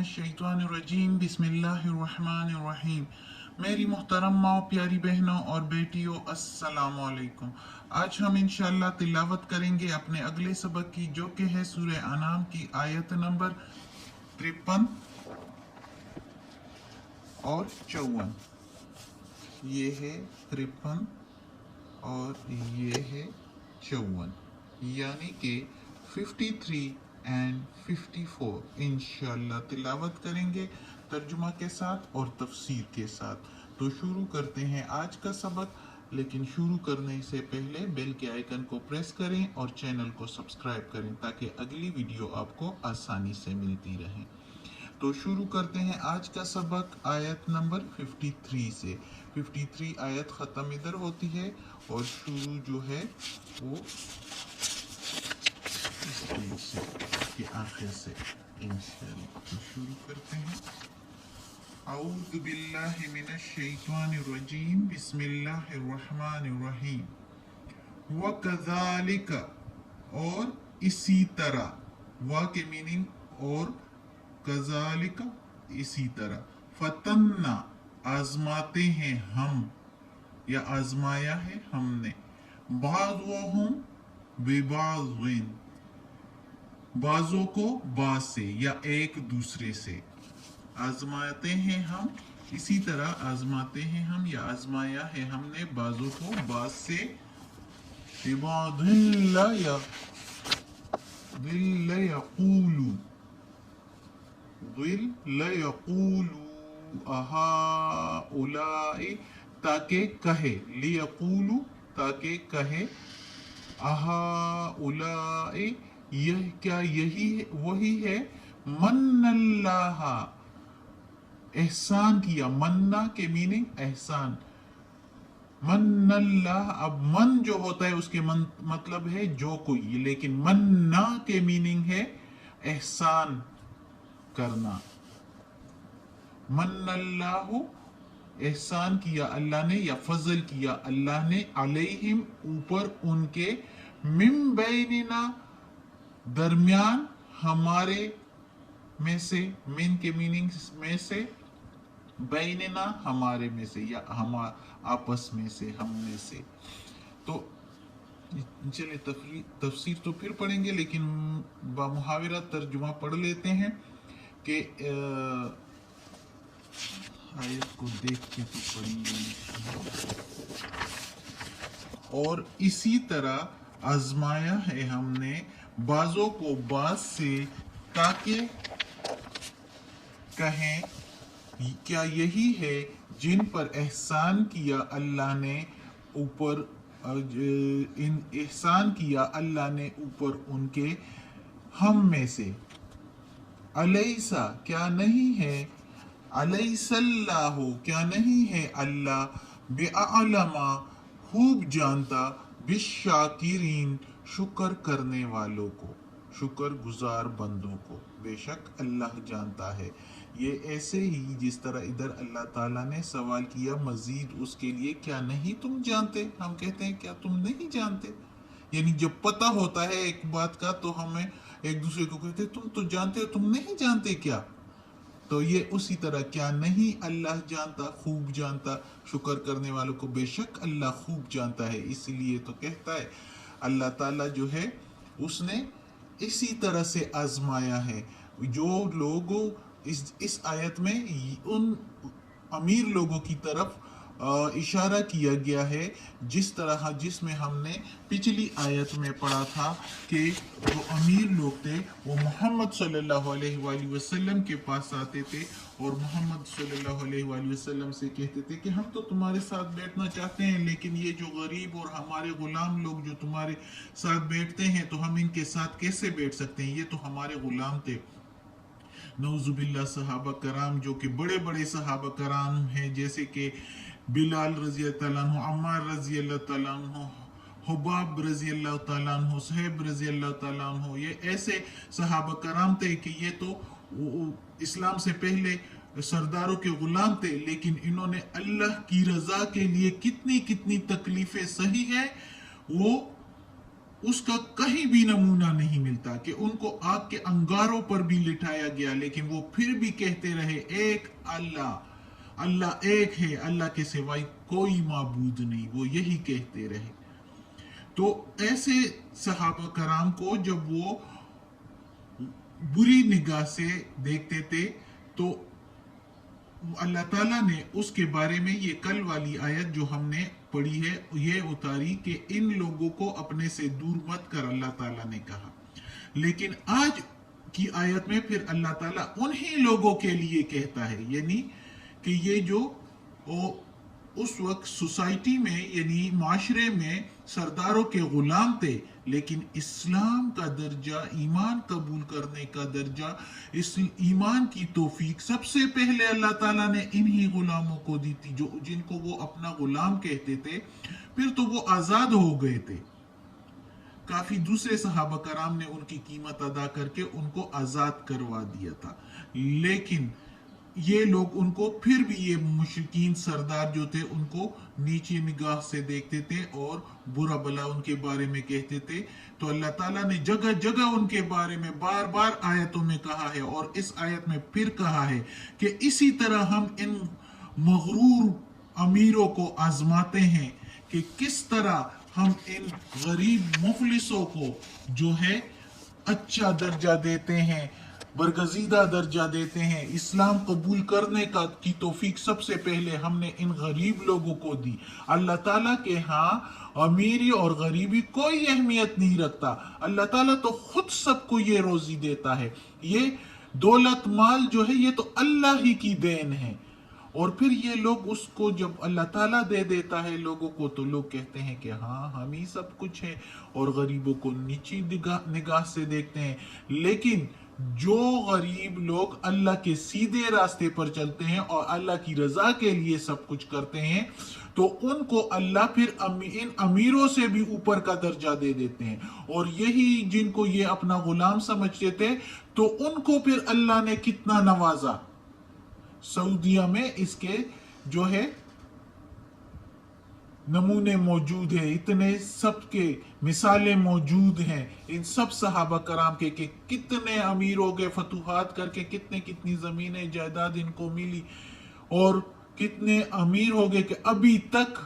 मिनश्शैतानिर्रजीम बिस्मिल्लाहिर्रहमानिर्रहीम। मेरी मोहतरम माँ, प्यारी बहनों और बेटियों, अस्सलाम वालेकुम। आज हम इंशाअल्लाह तिलावत करेंगे अपने अगले सबक की, जो कि है सूरह अनाम की आयत नंबर 53 और 54। ये है 53 और ये है 54, यानी कि 53 एंड 54 इंशाल्लाह तिलावत करेंगे तर्जुमा के साथ और तफसीर के साथ। तो शुरू करते हैं आज का सबक, लेकिन शुरू करने से पहले बेल के आइकन को प्रेस करें और चैनल को सब्सक्राइब करें ताकि अगली वीडियो आपको आसानी से मिलती रहे। तो शुरू करते हैं आज का सबक आयत नंबर 53 से। 53 आयत ख़त्म इधर होती है और शुरू जो है वो इस पेज से के आखिर से इंशाअल्लाह। तो शुरू करते हैं। औज़ु बिल्लाहि मिनश शैतानिर रजीम बिस्मिल्लाहिर रहमानिर रहीम। व कज़ालिका, और इसी तरह, व के मीनिंग और, कज़ालिका इसी तरह, फतन्ना आजमाते हैं हम या आजमाया है हमने, बाज़ुहुम बिबाज़िन, बाजों को बाज से या एक दूसरे से, आजमाते हैं हम, इसी तरह आजमाते हैं हम या आजमाया है हमने बाजों को बाज से, अहाउलाई, ताके कहे, लियक़ूलू ताके कहे, अहाउलाई यह क्या यही है, वही है, मन्नल्लाह एहसान किया, मन्ना के मीनिंग एहसान, मन्नल्लाह, अब मन जो होता है उसके मतलब है जो कोई, लेकिन मन्ना के मीनिंग है एहसान करना। मन्नल्लाहु एहसान किया अल्लाह ने या फजल किया अल्लाह ने, अलैहिम ऊपर उनके, मिन बैनिना दरमियान हमारे में से, मिन के मीनिंग में से, बैनिना हमारे में से या हम आपस में से, हम में से। तो चलिए तफसीर तो फिर पढ़ेंगे, लेकिन बामुहाविरा तर्जुमा पढ़ लेते हैं कि आयत को देख के तो पढ़ेंगे। और इसी तरह आजमाया है हमने बाजों को बाज से, ताकि कहें क्या यही है जिन पर एहसान किया अल्लाह ने ऊपर, इन एहसान किया अल्लाह ने ऊपर उनके, हम में से। अलैसा क्या नहीं है, अलैसल्लाहु क्या नहीं है अल्लाह, बिअलमा खूब जानता, बिशाकिरीन शुक्र करने वालों को, शुक्र गुजार बंदों को, बेशक अल्लाह जानता है। ये ऐसे ही जिस तरह इधर अल्लाह ताला ने सवाल किया मजीद उसके लिए, क्या नहीं तुम जानते, हम कहते हैं क्या तुम नहीं जानते, यानी जब पता होता है एक बात का तो हमें एक दूसरे को कहते हैं तुम तो जानते हो, तुम नहीं जानते क्या। तो ये उसी तरह, क्या नहीं अल्लाह जानता, खूब जानता शुक्र करने वालों को, बेशक अल्लाह खूब जानता है। इसलिए तो कहता है अल्लाह ताला जो है उसने इसी तरह से आजमाया है। जो लोगों इस आयत में उन अमीर लोगों की तरफ इशारा किया गया है, जिस तरह जिसमें हमने पिछली आयत में पढ़ा था कि जो अमीर लोग थे वो मोहम्मद सल्लल्लाहु अलैहि वसल्लम के पास आते थे और मोहम्मद सल्लल्लाहु अलैहि वसल्लम से कहते थे कि हम तो तुम्हारे साथ बैठना चाहते हैं, लेकिन ये जो गरीब और हमारे गुलाम लोग जो तुम्हारे साथ बैठते हैं तो हम इनके साथ कैसे बैठ सकते हैं, ये तो हमारे गुलाम थे। नौजुबिल्ला सहाबा कराम जो कि बड़े बड़े सहाबा कराम हैं, जैसे कि बिलाल रजी अल्लाह अन्हु, अम्मार रजी अल्लाह ताला अन्हु, हुबाब रजी अल्लाह ताला अन्हु, सुहैब रजी अल्लाह ताला अन्हु, ये ऐसे सहाबा कराम थे कि ये तो इस्लाम से पहले सरदारों के गुलाम थे, लेकिन इन्होंने अल्लाह की रजा के लिए कितनी कितनी तकलीफें सही है, वो उसका कहीं भी नमूना नहीं मिलता कि उनको आग के अंगारों पर भी लिटाया गया, लेकिन वो फिर भी कहते रहे एक अल्लाह, अल्लाह एक है, अल्लाह के सिवाय कोई माबूद नहीं, वो यही कहते रहे। तो ऐसे सहाबा कराम को जब वो बुरी निगाह से देखते थे तो अल्लाह ताला ने उसके बारे में ये कल वाली आयत जो हमने पढ़ी है ये उतारी कि इन लोगों को अपने से दूर मत कर, अल्लाह ताला ने कहा। लेकिन आज की आयत में फिर अल्लाह ताला उन्हीं लोगों के लिए कहता है, यानी कि ये जो उस वक्त सोसाइटी में यानी माशरे में सरदारों के गुलाम थे, लेकिन इस्लाम का दर्जा, ईमान कबूल करने का दर्जा, इस ईमान की तौफीक सबसे पहले अल्लाह ताला ने इन्हीं गुलामों को दी थी, जो जिनको वो अपना गुलाम कहते थे। फिर तो वो आज़ाद हो गए थे, काफी दूसरे सहाबा कराम ने उनकी कीमत अदा करके उनको आज़ाद करवा दिया था। लेकिन ये लोग उनको फिर भी, ये मुशरिकीन सरदार जो थे, उनको नीची निगाह से देखते थे और बुरा भला उनके बारे में कहते थे। तो अल्लाह ताला ने जगह जगह उनके बारे में बार बार आयतों में कहा है, और इस आयत में फिर कहा है कि इसी तरह हम इन मगरूर अमीरों को आजमाते हैं कि किस तरह हम इन गरीब मुफलिसों को जो है अच्छा दर्जा देते हैं, बरगजीदा दर्जा देते हैं। इस्लाम कबूल करने का की तौफीक सबसे पहले हमने इन गरीब लोगों को दी। अल्लाह ताला के यहाँ अमीरी और गरीबी कोई अहमियत नहीं रखता, अल्लाह ताला तो खुद सबको ये रोजी देता है। ये दौलत माल जो है ये तो अल्लाह ही की देन है। और फिर ये लोग उसको जब अल्लाह ताला दे देता है लोगों को, तो लोग कहते हैं कि हाँ हम ही सब कुछ है, और गरीबों को नीची निगाह से देखते हैं। लेकिन जो गरीब लोग अल्लाह के सीधे रास्ते पर चलते हैं और अल्लाह की रजा के लिए सब कुछ करते हैं, तो उनको अल्लाह फिर इन अमीरों से भी ऊपर का दर्जा दे देते हैं। और यही जिनको ये अपना गुलाम समझते थे, तो उनको फिर अल्लाह ने कितना नवाजा। सऊदिया में इसके जो है नमूने मौजूद है, इतने सबके मिसालें मौजूद हैं इन सब सहाबा कराम के कि कितने अमीर हो गए फतूहात करके, कितने कितनी जमीनें जायदाद इनको मिली, और कितने अमीर हो गए कि अभी तक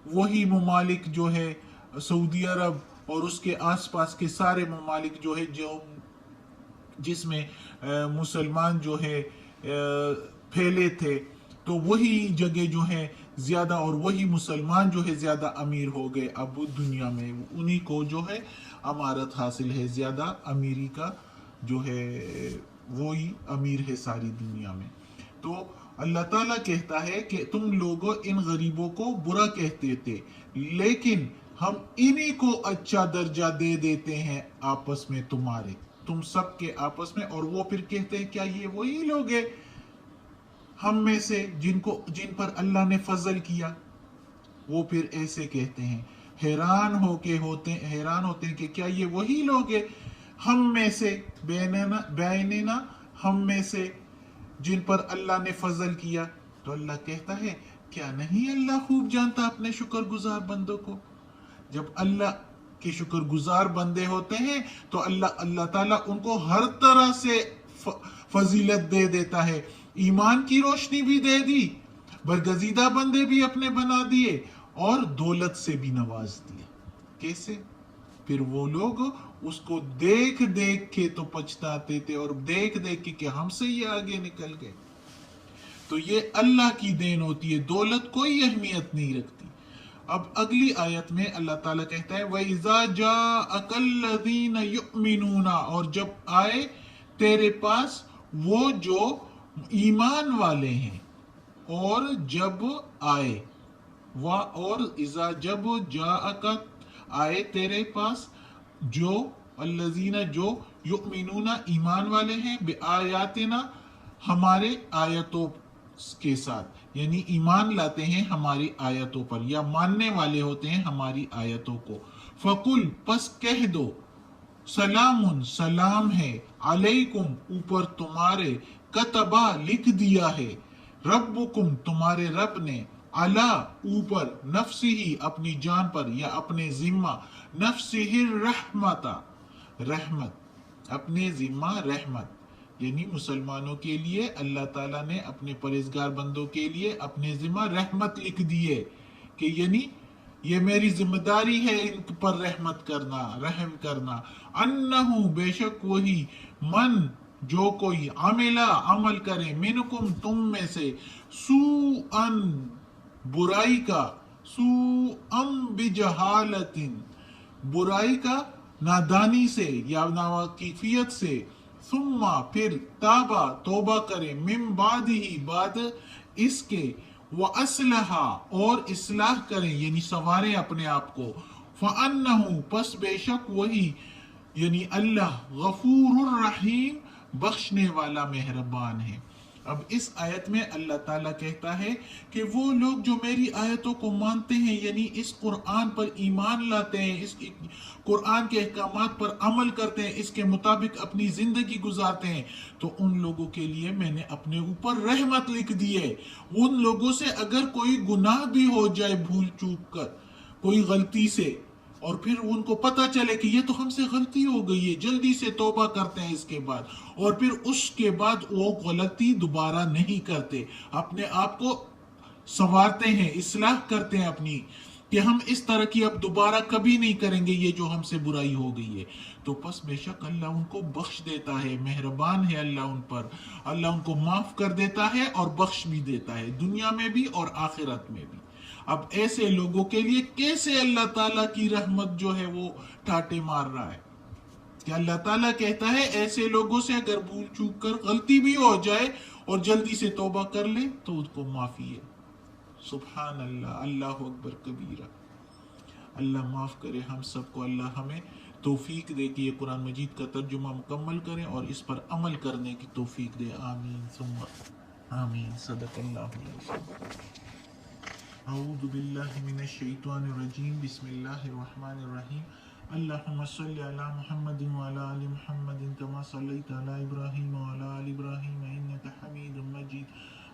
वही ममालिक जो है सऊदी अरब और उसके आसपास के सारे ममालिक जो है जो जिसमें मुसलमान जो है फैले थे, तो वही जगह जो है ज्यादा, और वही मुसलमान जो है ज्यादा अमीर हो गए। अब दुनिया में उन्हीं को जो है अमारत हासिल है, ज्यादा अमीरी का जो है वही अमीर है सारी दुनिया में। तो अल्लाह ताला कहता है कि तुम लोगों इन गरीबों को बुरा कहते थे, लेकिन हम इन्हीं को अच्छा दर्जा दे देते हैं आपस में तुम्हारे, तुम सबके आपस में। और वो फिर कहते हैं क्या ये वही लोग हैं हम में से जिन पर अल्लाह ने फजल किया? वो फिर ऐसे कहते हैं, हैरान होते हैं कि क्या ये वही लोग हैं हम में से, बैनना हम में से, जिन पर अल्लाह ने फजल किया? तो अल्लाह कहता है क्या नहीं अल्लाह खूब जानता अपने शुक्रगुजार बंदों को। जब अल्लाह के शुक्रगुजार बंदे होते हैं तो अल्लाह ताला उनको हर तरह से फजीलत दे देता है। ईमान की रोशनी भी दे दी, बरगजीदा बंदे भी अपने बना दिए, और दौलत से भी नवाज दिया। कैसे? फिर वो लोग उसको देख देख के तो पछताते थे, और देख देख के कि हमसे ये आगे निकल गए। तो ये अल्लाह की देन होती है, दौलत कोई अहमियत नहीं रखती। अब अगली आयत में अल्लाह ताला कहता है वइज़ा जाअकल्लज़ीन युमिनूना, और जब आए तेरे पास वो जो ईमान वाले हैं, और जब आए और इज़ा जब जाअका आए तेरे पास जो अल्लज़ीना जो युमिनूना ईमान वाले हैं बिआयातिना हमारे आयतों के साथ, यानी ईमान लाते हैं हमारी आयतों पर या मानने वाले होते हैं हमारी आयतों को। फकुल पस कह दो, सलामुन सलाम है, अलैकुम ऊपर तुम्हारे, कतबा लिख दिया है, रब्बुकुम तुम्हारे रब ने, अला ऊपर, नफ्सिही अपनी जान पर या अपने जिम्मा, नफ्सिही रहमता रहमत, अपने जिम्मा रहमत, यानी मुसलमानों के लिए अल्लाह ताला ने अपने परहेजगार बंदों के लिए अपने जिम्मा रहमत लिख दी है कि यानी ये मेरी जिम्मेदारी है इन पर रहमत करना, रहम करना। अन्नहु बेशक वही, मन जो कोई, अमिला अमल करे, मिनकुम तुम में से, सू अन बुराई का, सू अम बिजहालतिन बुराई का, नादानी से या नावाकिफियत से, सुम्मा फिर, ताबा तौबा करे, मिम बाद ही बाद इसके, व असलहा और इस्लाह करें यानी संवारे अपने आप को, फ़अन्नहु पस बेशक वही यानी अल्लाह गफूरुर रहीम बख्शने वाला मेहरबान है। अब इस आयत में अल्लाह ताला कहता है कि वो लोग जो मेरी आयतों को मानते हैं यानी इस कुरान पर ईमान लाते हैं, इस कुरान के अहकामात पर अमल करते हैं, इसके मुताबिक अपनी जिंदगी गुजारते हैं, तो उन लोगों के लिए मैंने अपने ऊपर रहमत लिख दी है। उन लोगों से अगर कोई गुनाह भी हो जाए भूल चूक कर, कोई गलती से, और फिर उनको पता चले कि ये तो हमसे गलती हो गई है, जल्दी से तौबा करते हैं इसके बाद, और फिर उसके बाद वो गलती दोबारा नहीं करते, अपने आप को संवारते हैं, इस्लाह करते हैं अपनी कि हम इस तरह की अब दोबारा कभी नहीं करेंगे ये जो हमसे बुराई हो गई है, तो बस बेशक अल्लाह उनको बख्श देता है, मेहरबान है अल्लाह उन पर, अल्लाह उनको माफ कर देता है और बख्श भी देता है दुनिया में भी और आखिरत में भी। अब ऐसे लोगों के लिए कैसे अल्लाह ताला की रहमत जो है वो टाटे मार रहा है कि अल्लाह ताला कहता है ऐसे लोगों से अगर भूल चूक कर गलती भी हो जाए और जल्दी से तौबा कर ले तो उसको माफी है। सुभान अल्लाह, अल्लाह अकबर कबीरा। अल्लाह माफ करे हम सबको, अल्लाह हमें तौफीक दे कि ये कुरान मजीद का तर्जुमा मुकम्मल करें और इस पर अमल करने की तौफीक दे। आमीन सुम्मा आमीन। सदक़ल्लाहुल अऊज़ु बिल्लाहि मिनश शैतानिर रजीम। बिस्मिल्लाहिर रहमानिर रहीम। अल्लाहुम्मा सल्लि अला मुहम्मदिन व अला आलि मुहम्मदिन कमा सल्लैता अला इब्राहीम व अला आलि इब्राहीम इन्नका हमीदुम मजीद।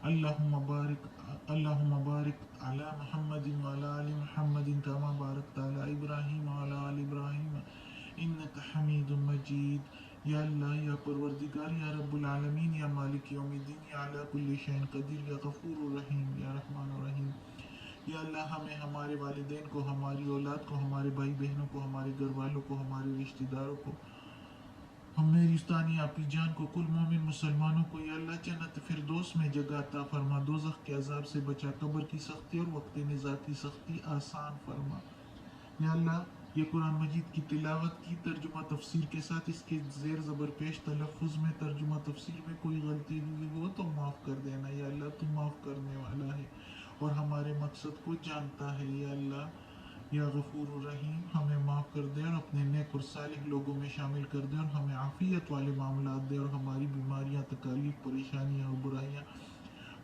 अल्लाहुम्मा बारिक अला मुहम्मदिन व अला आलि मुहम्मदिन कमा बारकता अला इब्राहीम व अला आलि इब्राहीम इन्नका हमीदुम मजीद। या अल्लाह, या परवरदिगार, या रब्बुल आलमीन, या मालिक यौमिद्दीन, या अला कुल्ली शैइन कदीर, या गफूरुर रहीम, या रहमानुर रहीम। या अल्लाह, हमें, हमारे वालिदैन को, हमारी औलाद को, हमारे भाई बहनों को, हमारे घर वालों को, हमारे रिश्तेदारों को, मेरी उस्तानी आपी जान को, कुल मोमिन मुसलमानों को या अल्लाह जन्नत फिरदौस में जगह अता फरमा, दोज़ख के अजाब से बचा, कब्र की सख्ती और वक्त निज़ात की सख्ती आसान फरमा। या अल्लाह, ये कुरान मजीद की तिलावत की, तर्जुमा तफसीर के साथ इसके ज़ेर ज़बर पेश तलफ़ुज़ में, तर्जुमा तफसीर में कोई गलती हुई हो तो माफ़ कर देना। या अल्लाह, तू माफ़ करने वाला है और हमारे मकसद को जानता है। या अल्लाह, या गफूर रहीम, हमें माफ़ कर दे और अपने नेक और सालिह लोगों में शामिल कर दे और हमें आफियत वाले मामलात दे और हमारी बीमारियां, तकालीफ, परेशानियां और बुराइयां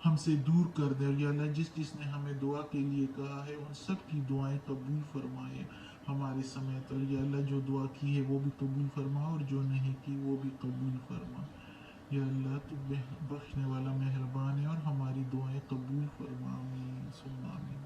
हमसे दूर कर दे। या अल्लाह, जिसने हमें दुआ के लिए कहा है उन सब की दुआएं कबूल फरमाए हमारे समेत। और या अल्लाह, जो दुआ की है वो भी कबूल फरमा और जो नहीं की वो भी कबूल फरमा। या अल्लाह, तू बख्शने वाला मेहरबान है और हमारी दुआएं कबूल फरमा। आमीन सुम्मा आमीन।